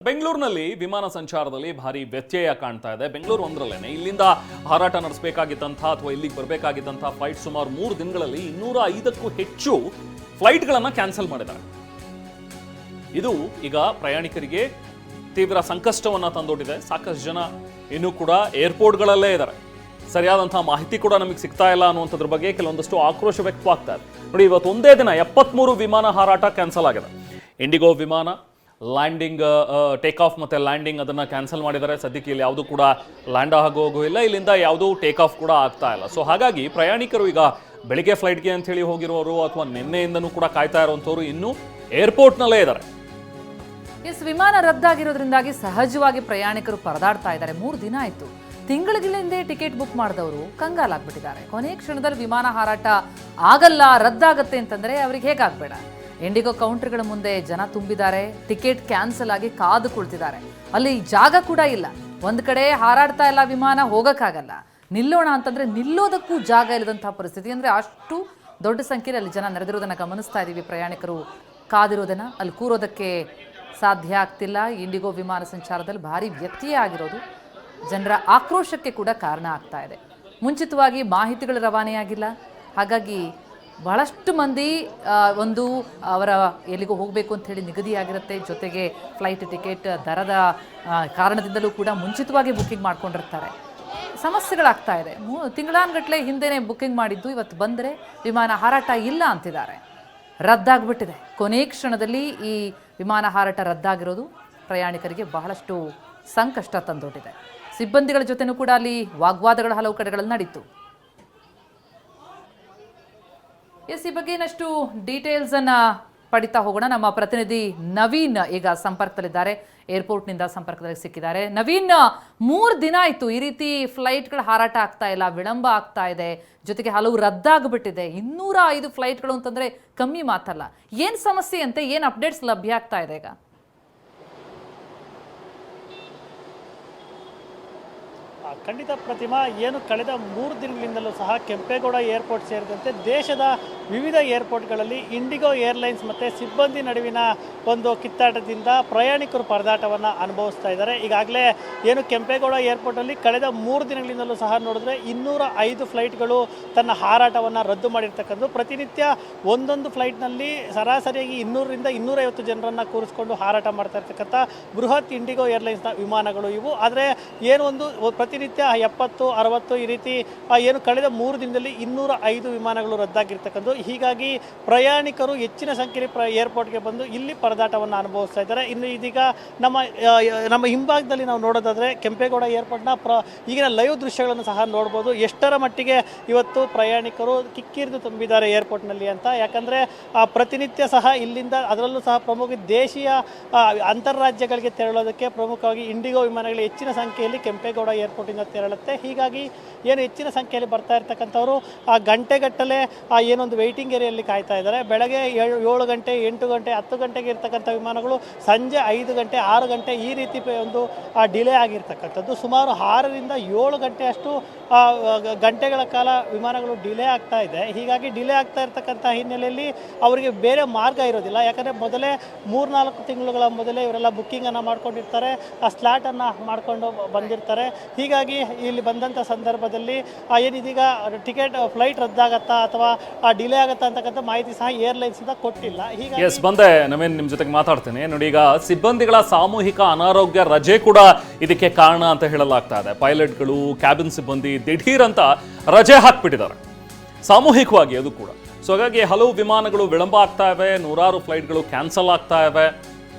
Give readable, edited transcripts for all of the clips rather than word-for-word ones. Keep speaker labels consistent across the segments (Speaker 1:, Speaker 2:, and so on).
Speaker 1: ಬೆಂಗಳೂರಿನಲ್ಲಿ ವಿಮಾನ ಸಂಚಾರದಲ್ಲಿ ಭಾರಿ ವ್ಯತ್ಯಯ ಕಾಣ್ತಾ ಇದೆ. ಬೆಂಗಳೂರು ಒಂದರಲ್ಲೇನೆ ಇಲ್ಲಿಂದ ಹಾರಾಟ ನಡೆಸಬೇಕಾಗಿದ್ದಂಥ ಅಥವಾ ಇಲ್ಲಿಗೆ ಬರಬೇಕಾಗಿದ್ದಂಥ ಫ್ಲೈಟ್ ಸುಮಾರು 3 ದಿನಗಳಲ್ಲಿ 205ಕ್ಕೂ ಹೆಚ್ಚು ಫ್ಲೈಟ್ಗಳನ್ನು ಕ್ಯಾನ್ಸಲ್ ಮಾಡಿದ್ದಾರೆ. ಇದು ಈಗ ಪ್ರಯಾಣಿಕರಿಗೆ ತೀವ್ರ ಸಂಕಷ್ಟವನ್ನು ತಂದೊಡ್ಡಿದೆ. ಸಾಕಷ್ಟು ಜನ ಇನ್ನೂ ಕೂಡ ಏರ್ಪೋರ್ಟ್ಗಳಲ್ಲೇ ಇದ್ದಾರೆ. ಸರಿಯಾದಂತಹ ಮಾಹಿತಿ ಕೂಡ ನಮಗೆ ಸಿಗ್ತಾ ಇಲ್ಲ ಅನ್ನುವಂಥದ್ರ ಬಗ್ಗೆ ಕೆಲವೊಂದಷ್ಟು ಆಕ್ರೋಶ ವ್ಯಕ್ತವಾಗ್ತಾ ಇದೆ. ನೋಡಿ, ಇವತ್ತು ಒಂದೇ ದಿನ 73 ವಿಮಾನ ಹಾರಾಟ ಕ್ಯಾನ್ಸಲ್ ಆಗಿದೆ. ಇಂಡಿಗೋ ವಿಮಾನ ಲ್ಯಾಂಡಿಂಗ್, ಟೇಕ್ ಆಫ್ ಮತ್ತು ಲ್ಯಾಂಡಿಂಗ್ ಅದನ್ನು ಕ್ಯಾನ್ಸಲ್ ಮಾಡಿದ್ದಾರೆ. ಸದ್ಯಕ್ಕೆ ಇಲ್ಲಿ ಯಾವುದೂ ಕೂಡ ಲ್ಯಾಂಡ್ ಆಗೋಗೂ ಇಲ್ಲ, ಇಲ್ಲಿಂದ ಯಾವುದೂ ಟೇಕ್ ಆಫ್ ಕೂಡ ಆಗ್ತಾ ಇಲ್ಲ. ಸೊ ಹಾಗಾಗಿ ಪ್ರಯಾಣಿಕರು ಈಗ ಬೆಳಿಗ್ಗೆ ಫ್ಲೈಟ್ಗೆ ಅಂಥೇಳಿ ಹೋಗಿರೋರು ಅಥವಾ ನಿನ್ನೆಯಿಂದನೂ ಕೂಡ ಕಾಯ್ತಾ ಇರುವಂಥವ್ರು ಇನ್ನೂ ಏರ್ಪೋರ್ಟ್ನಲ್ಲೇ ಇದ್ದಾರೆ.
Speaker 2: ವಿಮಾನ ರದ್ದಾಗಿರೋದ್ರಿಂದಾಗಿ ಸಹಜವಾಗಿ ಪ್ರಯಾಣಿಕರು ಪರದಾಡ್ತಾ ಇದ್ದಾರೆ. 3 ದಿನ ಆಯಿತು. ತಿಂಗಳಿಂದೇ ಟಿಕೆಟ್ ಬುಕ್ ಮಾಡಿದವರು ಕಂಗಾಲಾಗ್ಬಿಟ್ಟಿದ್ದಾರೆ. ಕೊನೆಯ ಕ್ಷಣದಲ್ಲಿ ವಿಮಾನ ಹಾರಾಟ ಆಗಲ್ಲ, ರದ್ದಾಗತ್ತೆ ಅಂತಂದರೆ ಅವ್ರಿಗೆ ಹೇಗಾಗಬೇಡ. ಇಂಡಿಗೋ ಕೌಂಟರ್ಗಳ ಮುಂದೆ ಜನ ತುಂಬಿದ್ದಾರೆ. ಟಿಕೆಟ್ ಕ್ಯಾನ್ಸಲ್ ಆಗಿ ಕಾದು ಕುಳಿತಿದ್ದಾರೆ. ಅಲ್ಲಿ ಜಾಗ ಕೂಡ ಇಲ್ಲ. ಒಂದು ಕಡೆ ಹಾರಾಡ್ತಾ ಇಲ್ಲ ವಿಮಾನ, ಹೋಗೋಕ್ಕಾಗಲ್ಲ. ನಿಲ್ಲೋಣ ಅಂತಂದರೆ ನಿಲ್ಲೋದಕ್ಕೂ ಜಾಗ ಇಲ್ಲದಂತಹ ಪರಿಸ್ಥಿತಿ. ಅಂದರೆ ಅಷ್ಟು ದೊಡ್ಡ ಸಂಖ್ಯೆಯಲ್ಲಿ ಅಲ್ಲಿ ಜನ ನೆರೆದಿರೋದನ್ನು ಗಮನಿಸ್ತಾ ಇದ್ದೀವಿ. ಪ್ರಯಾಣಿಕರು ಕಾದಿರೋದನ್ನು, ಅಲ್ಲಿ ಕೂರೋದಕ್ಕೆ ಸಾಧ್ಯ ಆಗ್ತಿಲ್ಲ. ಇಂಡಿಗೋ ವಿಮಾನ ಸಂಚಾರದಲ್ಲಿ ಭಾರಿ ವ್ಯತ್ಯಯ ಆಗಿರೋದು ಜನರ ಆಕ್ರೋಶಕ್ಕೆ ಕೂಡ ಕಾರಣ ಆಗ್ತಾ ಇದೆ. ಮುಂಚಿತವಾಗಿ ಮಾಹಿತಿಗಳು ರವಾನೆಯಾಗಿಲ್ಲ. ಹಾಗಾಗಿ ಬಹಳಷ್ಟು ಮಂದಿ ಒಂದು ಅವರ ಎಲ್ಲಿಗೂ ಹೋಗಬೇಕು ಅಂತ ಹೇಳಿ ನಿಗದಿಯಾಗಿರುತ್ತೆ. ಜೊತೆಗೆ ಫ್ಲೈಟ್ ಟಿಕೆಟ್ ದರದ ಕಾರಣದಿಂದಲೂ ಕೂಡ ಮುಂಚಿತವಾಗಿ ಬುಕ್ಕಿಂಗ್ ಮಾಡ್ಕೊಂಡಿರ್ತಾರೆ. ಸಮಸ್ಯೆಗಳಾಗ್ತಾ ಇದೆ. ತಿಂಗಳಾನ್ಗಟ್ಟಲೆ ಹಿಂದೆನೇ ಬುಕ್ಕಿಂಗ್ ಮಾಡಿದ್ದು ಇವತ್ತು ಬಂದರೆ ವಿಮಾನ ಹಾರಾಟ ಇಲ್ಲ ಅಂತಿದ್ದಾರೆ. ರದ್ದಾಗ್ಬಿಟ್ಟಿದೆ. ಕೊನೆ ಕ್ಷಣದಲ್ಲಿ ಈ ವಿಮಾನ ಹಾರಾಟ ರದ್ದಾಗಿರೋದು ಪ್ರಯಾಣಿಕರಿಗೆ ಬಹಳಷ್ಟು ಸಂಕಷ್ಟ ತಂದೊಡ್ಡಿದೆ. ಸಿಬ್ಬಂದಿಗಳ ಜೊತೆನೂ ಕೂಡ ಅಲ್ಲಿ ವಾಗ್ವಾದಗಳು ಹಲವು ಕಡೆಗಳಲ್ಲಿ ನಡೀತು. ಈ ಬಗ್ಗೆ ಇನ್ನಷ್ಟು ಡೀಟೇಲ್ಸ್ ಅನ್ನ ಪಡಿತಾ ಹೋಗೋಣ. ನಮ್ಮ ಪ್ರತಿನಿಧಿ ನವೀನ್ ಈಗ ಸಂಪರ್ಕದಲ್ಲಿದ್ದಾರೆ. ಏರ್ಪೋರ್ಟ್ನಿಂದ ಸಂಪರ್ಕದಲ್ಲಿ ಸಿಕ್ಕಿದ್ದಾರೆ. ನವೀನ್, 3 ದಿನ ಆಯಿತು ಈ ರೀತಿ ಫ್ಲೈಟ್ಗಳ ಹಾರಾಟ ಆಗ್ತಾ ಇಲ್ಲ, ವಿಳಂಬ ಆಗ್ತಾ ಇದೆ. ಜೊತೆಗೆ ಹಲವು ರದ್ದಾಗ್ಬಿಟ್ಟಿದೆ. 205 ಫ್ಲೈಟ್ಗಳು ಅಂತಂದ್ರೆ ಕಮ್ಮಿ ಮಾತಲ್ಲ. ಏನ್ ಸಮಸ್ಯೆ ಅಂತೆ, ಏನ್ ಅಪ್ಡೇಟ್ಸ್ ಲಭ್ಯ ಆಗ್ತಾ ಇದೆ ಈಗ?
Speaker 3: ಖಂಡಿತ ಪ್ರತಿಮಾ, ಏನು ಕಳೆದ 3 ದಿನಗಳಿಂದಲೂ ಸಹ ಕೆಂಪೇಗೌಡ ಏರ್ಪೋರ್ಟ್ ಸೇರಿದಂತೆ ದೇಶದ ವಿವಿಧ ಏರ್ಪೋರ್ಟ್ಗಳಲ್ಲಿ ಇಂಡಿಗೋ ಏರ್ಲೈನ್ಸ್ ಮತ್ತು ಸಿಬ್ಬಂದಿ ನಡುವಿನ ಒಂದು ಕಿತ್ತಾಟದಿಂದ ಪ್ರಯಾಣಿಕರು ಪರದಾಟವನ್ನು ಅನುಭವಿಸ್ತಾ ಇದ್ದಾರೆ. ಈಗಾಗಲೇ ಏನು ಕೆಂಪೇಗೌಡ ಏರ್ಪೋರ್ಟಲ್ಲಿ ಕಳೆದ 3 ದಿನಗಳಿಂದಲೂ ಸಹ ನೋಡಿದ್ರೆ 205 ಫ್ಲೈಟ್ಗಳು ತನ್ನ ಹಾರಾಟವನ್ನು ರದ್ದು ಮಾಡಿರ್ತಕ್ಕಂಥದ್ದು. ಪ್ರತಿನಿತ್ಯ ಒಂದೊಂದು ಫ್ಲೈಟ್ನಲ್ಲಿ ಸರಾಸರಿಯಾಗಿ 200ರಿಂದ 250 ಜನರನ್ನು ಕೂರಿಸ್ಕೊಂಡು ಹಾರಾಟ ಮಾಡ್ತಾ ಇರ್ತಕ್ಕಂಥ ಬೃಹತ್ ಇಂಡಿಗೋ ಏರ್ಲೈನ್ಸ್ನ ವಿಮಾನಗಳು ಇವು. ಆದರೆ ಏನು ಒಂದು ಪ್ರತಿನಿತ್ಯ 70-60 ಈ ರೀತಿ ಏನು ಕಳೆದ 3 ದಿನದಲ್ಲಿ 205 ವಿಮಾನಗಳು ರದ್ದಾಗಿರ್ತಕ್ಕಂಥದ್ದು. ಹೀಗಾಗಿ ಪ್ರಯಾಣಿಕರು ಹೆಚ್ಚಿನ ಸಂಖ್ಯೆಯಲ್ಲಿ ಏರ್ಪೋರ್ಟ್ಗೆ ಬಂದು ಇಲ್ಲಿ ಪರದಾಟವನ್ನು ಅನುಭವಿಸ್ತಾ ಇದ್ದಾರೆ. ಇನ್ನು ಇದೀಗ ನಮ್ಮ ಹಿಂಭಾಗದಲ್ಲಿ ನಾವು ನೋಡೋದಾದರೆ ಕೆಂಪೇಗೌಡ ಏರ್ಪೋರ್ಟ್ನ ಈಗಿನ ಲೈವ್ ದೃಶ್ಯಗಳನ್ನು ಸಹ ನೋಡ್ಬೋದು. ಎಷ್ಟರ ಮಟ್ಟಿಗೆ ಇವತ್ತು ಪ್ರಯಾಣಿಕರು ಕಿಕ್ಕಿರಿದು ತುಂಬಿದ್ದಾರೆ ಏರ್ಪೋರ್ಟ್ನಲ್ಲಿ ಅಂತ. ಯಾಕಂದರೆ ಪ್ರತಿನಿತ್ಯ ಸಹ ಇಲ್ಲಿಂದ, ಅದರಲ್ಲೂ ಸಹ ಪ್ರಮುಖ ದೇಶೀಯ ಅಂತಾರಾಜ್ಯಗಳಿಗೆ ತೆರಳೋದಕ್ಕೆ ಪ್ರಮುಖವಾಗಿ ಇಂಡಿಗೋ ವಿಮಾನಗಳು ಹೆಚ್ಚಿನ ಸಂಖ್ಯೆಯಲ್ಲಿ ಕೆಂಪೇಗೌಡ ಏರ್ಪೋರ್ಟಿಂದ ತೆರಳುತ್ತೆ. ಹೀಗಾಗಿ ಏನು ಹೆಚ್ಚಿನ ಸಂಖ್ಯೆಯಲ್ಲಿ ಬರ್ತಾ ಇರ್ತಕ್ಕಂಥವ್ರು ಗಂಟೆಗಟ್ಟಲೆ ಏನೊಂದು ವೆಯ್ಟಿಂಗ್ ಏರಿಯಲ್ಲಿ ಕಾಯ್ತಾ ಇದ್ದಾರೆ. ಬೆಳಗ್ಗೆ 7 ಗಂಟೆ, 8 ಗಂಟೆ, 10 ಗಂಟೆಗೆ ಇರ್ತಕ್ಕಂಥ ವಿಮಾನಗಳು ಸಂಜೆ 5 ಗಂಟೆ, 6 ಗಂಟೆ ಈ ರೀತಿ ಒಂದು ಡಿಲೇ ಆಗಿರ್ತಕ್ಕಂಥದ್ದು. ಸುಮಾರು 6ರಿಂದ 7 ಗಂಟೆಯಷ್ಟು ಗಂಟೆಗಳ ಕಾಲ ವಿಮಾನಗಳು ಡಿಲೇ ಆಗ್ತಾ ಇದೆ. ಹೀಗಾಗಿ ಡಿಲೇ ಆಗ್ತಾ ಇರ್ತಕ್ಕಂಥ ಹಿನ್ನೆಲೆಯಲ್ಲಿ ಅವರಿಗೆ ಬೇರೆ ಮಾರ್ಗ ಇರೋದಿಲ್ಲ. ಯಾಕಂದರೆ ಮೊದಲೇ 3-4 ತಿಂಗಳುಗಳ ಮೊದಲೇ ಇವರೆಲ್ಲ ಬುಕ್ಕಿಂಗನ್ನು ಮಾಡ್ಕೊಂಡಿರ್ತಾರೆ, ಆ ಸ್ಲಾಟನ್ನು ಮಾಡಿಕೊಂಡು ಬಂದಿರ್ತಾರೆ. ಹೀಗಾಗಿ ಇಲ್ಲಿ ಬಂದಂಥ ಸಂದರ್ಭದಲ್ಲಿ ಏನಿದೀಗ ಟಿಕೆಟ್ ಫ್ಲೈಟ್ ರದ್ದಾಗತ್ತಾ ಅಥವಾ ಡಿಲೇ ಆಗತ್ತಾ ಅಂತಕ್ಕಂಥ ಮಾಹಿತಿ ಸಹ ಏರ್ಲೈನ್ಸಿಂದ ಕೊಟ್ಟಿಲ್ಲ. ಹೀಗಾಗಿ
Speaker 1: ಬಂದೆ ನವೀನ್, ನಿಮ್ಮ ಜೊತೆಗೆ ಮಾತಾಡ್ತೀನಿ. ನೋಡಿ, ಈಗ ಸಿಬ್ಬಂದಿಗಳ ಸಾಮೂಹಿಕ ಅನಾರೋಗ್ಯ ರಜೆ ಕೂಡ ಇದಕ್ಕೆ ಕಾರಣ ಅಂತ ಹೇಳಲಾಗ್ತಾ ಇದೆ. ಪೈಲಟ್ಗಳು, ಕ್ಯಾಬಿನ್ ಸಿಬ್ಬಂದಿ ದಿಢೀರ್ ಅಂತ ರಜೆ ಹಾಕ್ಬಿಟ್ಟಿದ್ದಾರೆ ಸಾಮೂಹಿಕವಾಗಿ, ಅದು ಕೂಡ. ಸೊ ಹಾಗಾಗಿ ಹಲವು ವಿಮಾನಗಳು ವಿಳಂಬ ಆಗ್ತಾ ಇವೆ, 100 ಫ್ಲೈಟ್ಗಳು ಕ್ಯಾನ್ಸಲ್ ಆಗ್ತಾ ಇವೆ.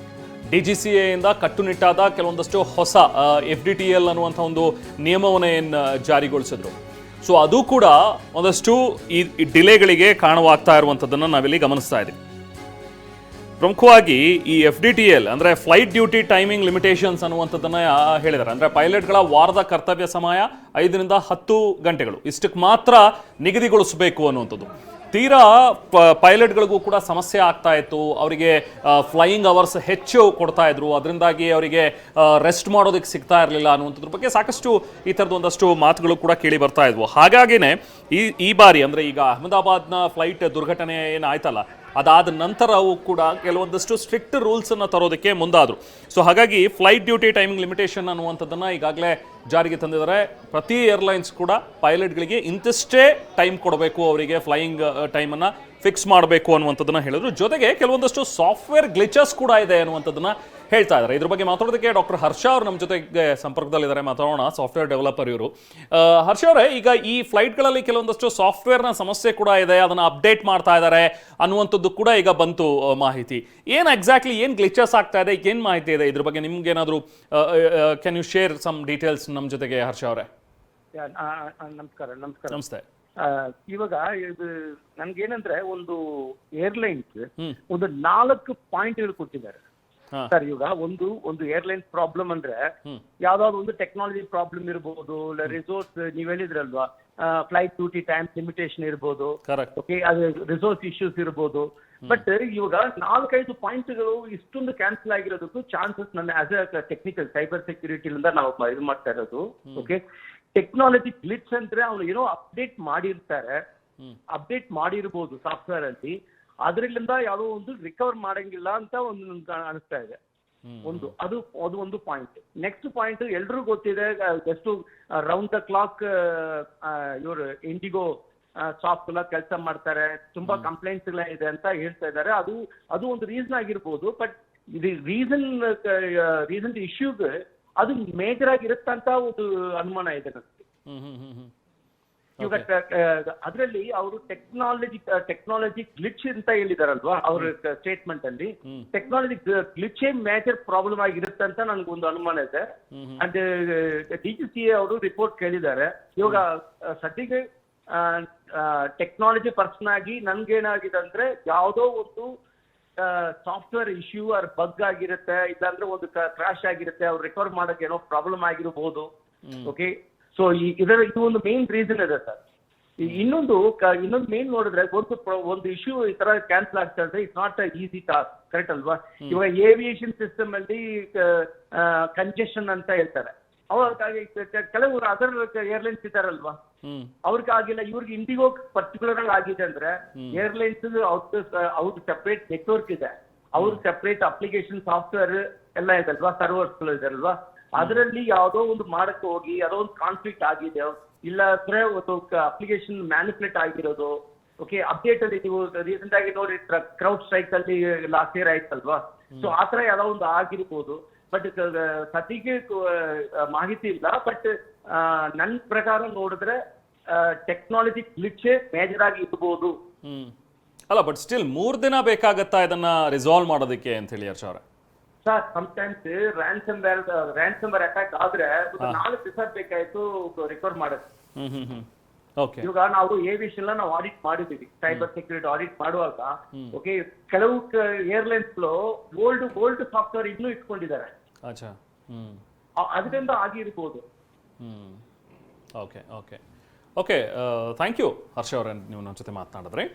Speaker 1: DGCA ಇಂದ ಕಟ್ಟುನಿಟ್ಟಾದ ಕೆಲವೊಂದಷ್ಟು ಹೊಸ FDTL ಅನ್ನುವಂಥ ಒಂದು ನಿಯಮವನ್ನು ಏನು ಜಾರಿಗೊಳಿಸಿದ್ರು. ಸೊ ಅದು ಕೂಡ ಒಂದಷ್ಟು ಈ ಡಿಲೇಗಳಿಗೆ ಕಾರಣವಾಗ್ತಾ ಇರುವಂಥದ್ದನ್ನು ನಾವಿಲ್ಲಿ ಗಮನಿಸ್ತಾ ಇದ್ದೀವಿ. ಪ್ರಮುಖವಾಗಿ ಈ FDTL ಅಂದರೆ ಫ್ಲೈಟ್ ಡ್ಯೂಟಿ ಟೈಮಿಂಗ್ ಲಿಮಿಟೇಷನ್ಸ್ ಅನ್ನುವಂಥದ್ದನ್ನು ಹೇಳಿದ್ದಾರೆ. ಅಂದರೆ ಪೈಲಟ್ಗಳ ವಾರದ ಕರ್ತವ್ಯ ಸಮಯ 5ರಿಂದ 10 ಗಂಟೆಗಳು, ಇಷ್ಟಕ್ಕೆ ಮಾತ್ರ ನಿಗದಿಗೊಳಿಸಬೇಕು ಅನ್ನುವಂಥದ್ದು. ತೀರಾ ಪೈಲಟ್ಗಳಿಗೂ ಕೂಡ ಸಮಸ್ಯೆ ಆಗ್ತಾ ಇತ್ತು. ಅವರಿಗೆ ಫ್ಲೈಯಿಂಗ್ ಅವರ್ಸ್ ಹೆಚ್ಚು ಕೊಡ್ತಾ ಇದ್ರು, ಅದರಿಂದಾಗಿ ಅವರಿಗೆ ರೆಸ್ಟ್ ಮಾಡೋದಕ್ಕೆ ಸಿಗ್ತಾ ಇರಲಿಲ್ಲ ಅನ್ನುವಂಥದ್ರ ಬಗ್ಗೆ ಸಾಕಷ್ಟು ಈ ಥರದ್ದು ಒಂದಷ್ಟು ಮಾತುಗಳು ಕೂಡ ಕೇಳಿ ಬರ್ತಾ ಇದ್ವು. ಹಾಗಾಗಿನೇ ಈ ಬಾರಿ ಅಂದರೆ ಈಗ ಅಹಮದಾಬಾದ್ನ ಫ್ಲೈಟ್ ದುರ್ಘಟನೆ ಏನಾಯ್ತಲ್ಲ, ಅದಾದ ನಂತರವೂ ಕೂಡ ಕೆಲವೊಂದಷ್ಟು ಸ್ಟ್ರಿಕ್ಟ್ ರೂಲ್ಸನ್ನು ತರೋದಕ್ಕೆ ಮುಂದಾದರು. ಸೊ ಹಾಗಾಗಿ ಫ್ಲೈಟ್ ಡ್ಯೂಟಿ ಟೈಮಿಂಗ್ ಲಿಮಿಟೇಷನ್ ಅನ್ನುವಂಥದ್ದನ್ನು ಈಗಾಗಲೇ ಜಾರಿಗೆ ತಂದಿದ್ದಾರೆ. ಪ್ರತಿ ಏರ್ಲೈನ್ಸ್ ಕೂಡ ಪೈಲಟ್ಗಳಿಗೆ ಇಂತಿಷ್ಟೇ ಟೈಮ್ ಕೊಡಬೇಕು, ಅವರಿಗೆ ಫ್ಲೈಯಿಂಗ್ ಟೈಮನ್ನು ಫಿಕ್ಸ್ ಮಾಡಬೇಕು ಅನ್ನುವಂಥದ್ದನ್ನು ಹೇಳಿದ್ರು. ಜೊತೆಗೆ ಕೆಲವೊಂದಷ್ಟು ಸಾಫ್ಟ್ವೇರ್ ಗ್ಲಿಚಸ್ ಕೂಡ ಇದೆ ಅನ್ನುವಂಥದ್ದನ್ನು ಹೇಳ್ತಾ ಇದ್ದಾರೆ. ಇದ್ರ ಬಗ್ಗೆ ಮಾತಾಡೋದಕ್ಕೆ ಡಾಕ್ಟರ್ ಹರ್ಷ ಅವರು ನಮ್ಮ ಜೊತೆಗೆ ಸಂಪರ್ಕದಲ್ಲಿದ್ದಾರೆ. ಮಾತಾಡೋಣ. ಸಾಫ್ಟ್ವೇರ್ ಡೆವಲಪರ್ ಇವರು. ಹರ್ಷ ಅವರೇ, ಈಗ ಈ ಫ್ಲೈಟ್ಗಳಲ್ಲಿ ಕೆಲವೊಂದಷ್ಟು ಸಾಫ್ಟ್ವೇರ್ನ ಸಮಸ್ಯೆ ಕೂಡ ಇದೆ, ಅದನ್ನು ಅಪ್ಡೇಟ್ ಮಾಡ್ತಾ ಇದ್ದಾರೆ ಅನ್ನುವಂಥದ್ದು ಕೂಡ ಈಗ ಬಂತು ಮಾಹಿತಿ. ಏನು ಎಕ್ಸಾಕ್ಟ್ಲಿ ಏನು ಗ್ಲಿಚಸ್ ಆಗ್ತಾ ಇದೆ, ಏನು ಮಾಹಿತಿ ಇದೆ ಇದ್ರ ಬಗ್ಗೆ? ನಿಮ್ಗೆ ಏನಾದರೂ can you share some details ನಮ್ಮ ಜೊತೆಗೆ ಹರ್ಷ ಅವರೇ?
Speaker 4: ನಮಸ್ಕಾರ.
Speaker 1: ನಮಸ್ತೆ.
Speaker 4: ಇವಾಗ ಇದು ನನ್ಗೇನಂದ್ರೆ ಒಂದು ಏರ್ಲೈನ್ಸ್ ಒಂದು 4 ಪಾಯಿಂಟ್ಗಳು ಕೊಟ್ಟಿದ್ದಾರೆ ಸರ್. ಇವಾಗ ಒಂದು ಏರ್ಲೈನ್ಸ್ ಪ್ರಾಬ್ಲಮ್ ಅಂದ್ರೆ ಯಾವ್ದಾದ್ರು ಒಂದು ಟೆಕ್ನಾಲಜಿ ಪ್ರಾಬ್ಲಮ್ ಇರ್ಬೋದು, ಇಲ್ಲ ರಿಸೋರ್ಸ್ ನೀವ್ ಹೇಳಿದ್ರಲ್ವಾ, ಫ್ಲೈಟ್ ಡ್ಯೂಟಿ ಟೈಮ್ ಲಿಮಿಟೇಷನ್ ಇರ್ಬೋದು, ಓಕೆ, ಅದು ರಿಸೋರ್ಸ್ ಇಶ್ಯೂಸ್ ಇರ್ಬೋದು. ಬಟ್ ಇವಾಗ 4-5 ಪಾಯಿಂಟ್ಗಳು ಇಷ್ಟೊಂದು ಕ್ಯಾನ್ಸಲ್ ಆಗಿರೋದಕ್ಕೂ ಚಾನ್ಸಸ್ ನನ್ನ ಆಸ್ ಎ ಟೆಕ್ನಿಕಲ್ ಸೈಬರ್ ಸೆಕ್ಯೂರಿಟಿಲಿಂದ ನಾವು ಇದು ಮಾಡ್ತಾ ಇರೋದು. ಓಕೆ, ಟೆಕ್ನಾಲಜಿ ಗ್ಲಿಚ್ ಅಂದ್ರೆ ಅವ್ರು ಏನೋ ಅಪ್ಡೇಟ್ ಮಾಡಿರ್ತಾರೆ, ಅಪ್ಡೇಟ್ ಮಾಡಿರ್ಬೋದು ಸಾಫ್ಟ್ವೇರ್ ಅಲ್ಲಿ, ಅದರಿಂದ ಯಾವುದೋ ಒಂದು ರಿಕವರ್ ಮಾಡಂಗಿಲ್ಲ ಅಂತ ಒಂದು ಅನಿಸ್ತಾ ಇದೆ. ಅದು ಒಂದು ಪಾಯಿಂಟ್. ನೆಕ್ಸ್ಟ್ ಪಾಯಿಂಟ್ ಎಲ್ರಿಗೂ ಗೊತ್ತಿದೆ, ಎಷ್ಟು ರೌಂಡ್ ದ ಕ್ಲಾಕ್ ಇವರು ಇಂಡಿಗೋ ಸ್ಟಾಫ್ ಎಲ್ಲ ಕೆಲಸ ಮಾಡ್ತಾರೆ, ತುಂಬಾ ಕಂಪ್ಲೇಂಟ್ಸ್ ಎಲ್ಲ ಇದೆ ಅಂತ ಹೇಳ್ತಾ ಇದ್ದಾರೆ. ಅದು ಒಂದು ರೀಸನ್ ಆಗಿರ್ಬೋದು. ಬಟ್ ಇದು ರೀಸನ್ ಇಶ್ಯೂಗೆ ಅದು ಮೇಜರ್ ಆಗಿರುತ್ತಂತ ಒಂದು ಅನುಮಾನ ಇದೆ ನನಗೆ. ಇವಾಗ ಅದರಲ್ಲಿ ಅವರು ಟೆಕ್ನಾಲಜಿ ಗ್ಲಿಚ್ ಅಂತ ಹೇಳಿದಾರಲ್ವಾ ಅವ್ರ ಸ್ಟೇಟ್ಮೆಂಟ್ ಅಲ್ಲಿ, ಟೆಕ್ನಾಲಜಿ ಗ್ಲಿಚ್ ಮೇಜರ್ ಪ್ರಾಬ್ಲಮ್ ಆಗಿರುತ್ತೆ ಅಂತ ನನ್ಗೊಂದು ಅನುಮಾನ ಇದೆ. ಅಂಡ್ DGCA ಅವರು ರಿಪೋರ್ಟ್ ಕೇಳಿದ್ದಾರೆ. ಇವಾಗ ಸದ್ಯಕ್ಕೆ ಟೆಕ್ನಾಲಜಿ ಪರ್ಸನ್ ಆಗಿ ನನ್ಗೇನಾಗಿದೆ ಅಂದ್ರೆ ಯಾವುದೋ ಒಂದು ಸಾಫ್ಟ್ವೇರ್ ಇಶ್ಯೂ ಆರ್ ಬಗ್ ಆಗಿರುತ್ತೆ, ಇಲ್ಲಾಂದ್ರೆ ಒಂದು ಕ್ರಾಶ್ ಆಗಿರುತ್ತೆ, ಅವ್ರು ರಿಕವರ್ ಮಾಡಕ್ಕೆ ಏನೋ ಪ್ರಾಬ್ಲಮ್ ಆಗಿರಬಹುದು. ಓಕೆ, ಸೊ ಇದು ಒಂದು ಮೇನ್ ರೀಸನ್ ಇದೆ ಸರ್. ಇನ್ನೊಂದು ಮೇನ್ ನೋಡಿದ್ರೆ ಒಂದು ಇಶ್ಯೂ ಈ ತರ ಕ್ಯಾನ್ಸಲ್ ಆಗ್ತಾ ಇದ್ರೆ it's not a easy task, correct ಅಲ್ವಾ? ಇವಾಗ ಏವಿಯೇಷನ್ ಸಿಸ್ಟಮ್ ಅಲ್ಲಿ ಕಂಜೆಷನ್ ಅಂತ ಹೇಳ್ತಾರೆ. ಅವಾಗ ಕೆಲವರು ಅದರ್ ಏರ್ಲೈನ್ಸ್ ಇದ್ದಾರಲ್ವಾ, ಅವ್ರಿಗಾಗಿಲ್ಲ. ಇವ್ರಿಗೆ ಇಂಡಿಗೋ ಪರ್ಟಿಕ್ಯುಲರ್ ಆಗಿ ಆಗಿದೆ ಅಂದ್ರೆ ಏರ್ಲೈನ್ಸ್ ಅವ್ರ ಸೆಪರೇಟ್ ನೆಟ್ವರ್ಕ್ ಇದೆ, ಅವ್ರ ಸೆಪರೇಟ್ ಅಪ್ಲಿಕೇಶನ್ ಸಾಫ್ಟ್ವೇರ್ ಎಲ್ಲ ಇದಲ್ವಾ, ಸರ್ವರ್ಸ್ ಇದಲ್ವಾ, ಅದರಲ್ಲಿ ಯಾವುದೋ ಒಂದು ಮಾಡಕ್ಕೆ ಹೋಗಿ ಯಾವುದೋ ಒಂದು ಕಾನ್ಫ್ಲಿಕ್ಟ್ ಆಗಿದೆ, ಇಲ್ಲ ಅಂದ್ರೆ ಒಂದು ಅಪ್ಲಿಕೇಶನ್ ಮ್ಯಾನಿಪುಲೇಟ್ ಆಗಿರೋದು. ಓಕೆ, ಅಪ್ಡೇಟ್ ಅಲ್ಲಿ ನೀವು ರೀಸೆಂಟ್ ಆಗಿ ನೋಡಿ ಕ್ರೌಡ್ ಸ್ಟ್ರೈಕ್ ಅಲ್ಲಿ ಲಾಸ್ಟ್ ಇಯರ್ ಆಯ್ತಲ್ವಾ, ಸೊ ಆತರ ಯಾವುದೋ ಒಂದು ಆಗಿರ್ಬೋದು. ಬಟ್ ಸದ್ಯಕ್ಕೆ ಮಾಹಿತಿ ಇಲ್ಲ. ಬಟ್ ನನ್ನ ಪ್ರಕಾರ ನೋಡಿದ್ರೆ ಟೆಕ್ನಾಲಜಿ ಗ್ಲಿಚ್ ಮೇಜರ್ ಆಗಿ ಇರ್ಬೋದು.
Speaker 1: ಅಲ್ಲ, ಬಟ್ ಸ್ಟಿಲ್ 3 ದಿನ ಬೇಕಾಗತ್ತಾ ಇದನ್ನ ರಿಸಾಲ್ವ್ ಮಾಡೋದಕ್ಕೆ ಅಂತ ಹೇಳಿ ಹರ್ಷ ಅವರೇ?
Speaker 4: ಸರ್, ಸಮಟೈಮ್ಸ್ ರ್ಯಾನ್ಸಮ್ ಅಟ್ಯಾಕ್ ಆದ್ರೆ 4 ದಿವಸ ಬೇಕಾಯ್ತು ರಿಕವರ್ ಮಾಡೋದು. ಇವಾಗ ನಾವು ಏವಿಯೇಷನ್ ನಾವು ಆಡಿಟ್ ಮಾಡಿದೀವಿ, ಸೈಬರ್ ಸೆಕ್ಯೂರಿಟಿ ಆಡಿಟ್ ಮಾಡುವಾಗ. ಓಕೆ, ಕೆಲವು ಏರ್ಲೈನ್ಸ್ ಓಲ್ಡ್ ಸಾಫ್ಟ್ವೇರ್ ಇನ್ನೂ ಇಟ್ಕೊಂಡಿದ್ದಾರೆ, ಅದರಿಂದ ಆಗಿರ್ಬೋದು.
Speaker 1: ಓಕೆ, ಥ್ಯಾಂಕ್ ಯು ಹರ್ಷ ಅವರೇ, ನೀವು ನನ್ನ ಜೊತೆ ಮಾತನಾಡಿದ್ರಿ.